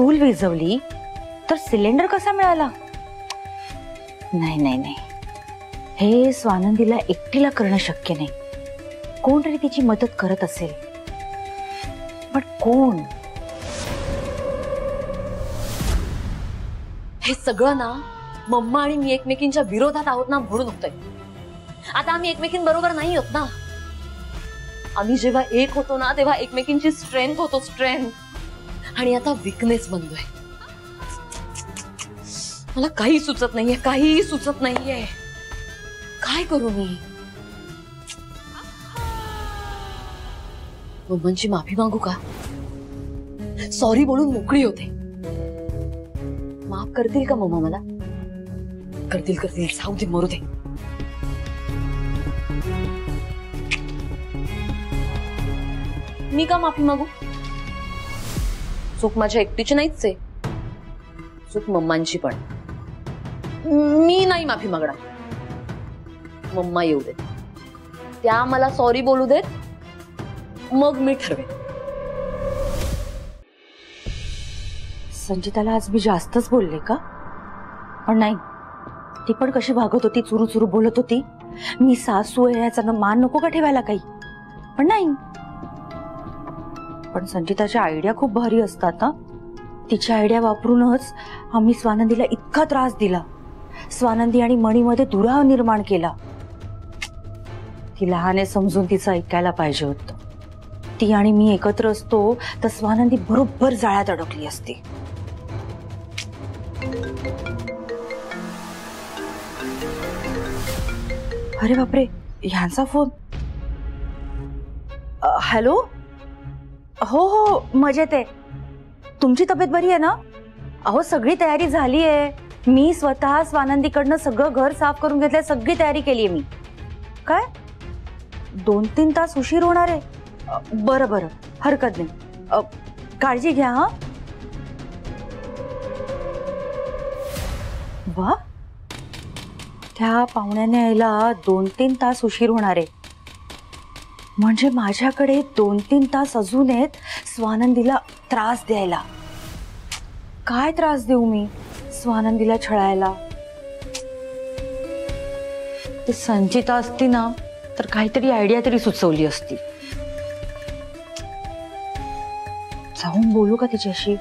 चूल विझवली तर सिलेंडर कसा मिळाला? नाही नाही नाही, हे स्वानंदीला एकटीला करणं शक्य नाही. कोणतरी तिची मदत करत असेल, पण कोण? हे सगळं ना मम्मा आणि मी एकमेकींच्या विरोधात आहोत ना म्हणून होतंय. आता आम्ही एकमेकींबरोबर नाही होत ना. आम्ही जेव्हा एक होतो ना तेव्हा एकमेकींची स्ट्रेंथ होतो, स्ट्रेंथ. आणि आता विकनेस बनतोय. मला काही सुचत नाहीये, काही सुचत नाहीये. काय करू मी? मम्मांची माफी मागू का? सॉरी बोलून मोकळी होते. माफ करतील का मम्मा मला? करतील करतील, जाऊ दे, मरू दे. मी का माफी मागू? चूक माझ्या एकटीची नाहीच आहे, चूक मम्मांची पण. मी नाही माफी मागणार. मम्मा येऊ देत, त्या मला सॉरी बोलू देत, मग मी ठरवेन. संचिताला आज मी जास्तच बोलले का? पण नाही, ती पण कशी वागत होती, चुरू चुरू बोलत होती. मी सासू आहे याचा मान नको का ठेवायला काही? पण नाही. पण संचिताच्या आयडिया खूप भारी असतात ना. तिच्या आयडिया वापरूनच आम्ही स्वानंदीला इतका त्रास दिला. स्वानंदी आणि मणीमध्ये दुराव निर्माण केला. ती लहान आहे समजून तिचं ऐकायला पाहिजे होतं. ती आणि मी एकत्र असतो तर स्वानंदी बरोबर जाळ्यात अडकली असती. अरे बापरे, ह्यांचा फोन. हॅलो. हो हो, मजेत आहे. तुमची तब्येत बरी आहे ना? अहो सगळी तयारी झाली आहे. मी स्वतः स्वानंदीकडनं सगळं घर साफ करून घेतलंय, सगळी तयारी केली आहे मी. काय 2-3 तास उशीर होणार आहे? बरं बरं, हरकत नाही. काळजी घ्या हा. वा, त्या पाहुण्याने यायला 2-3 तास उशीर होणार आहे. म्हणजे माझ्याकडे 2-3 तास अजून आहेत स्वानंदीला त्रास द्यायला. काय त्रास देऊ मी स्वानंदीला छळायला? ती संचिता असती ना तर काहीतरी आयडिया तरी सुचवली असती. जाऊन बोलू का तिच्याशी?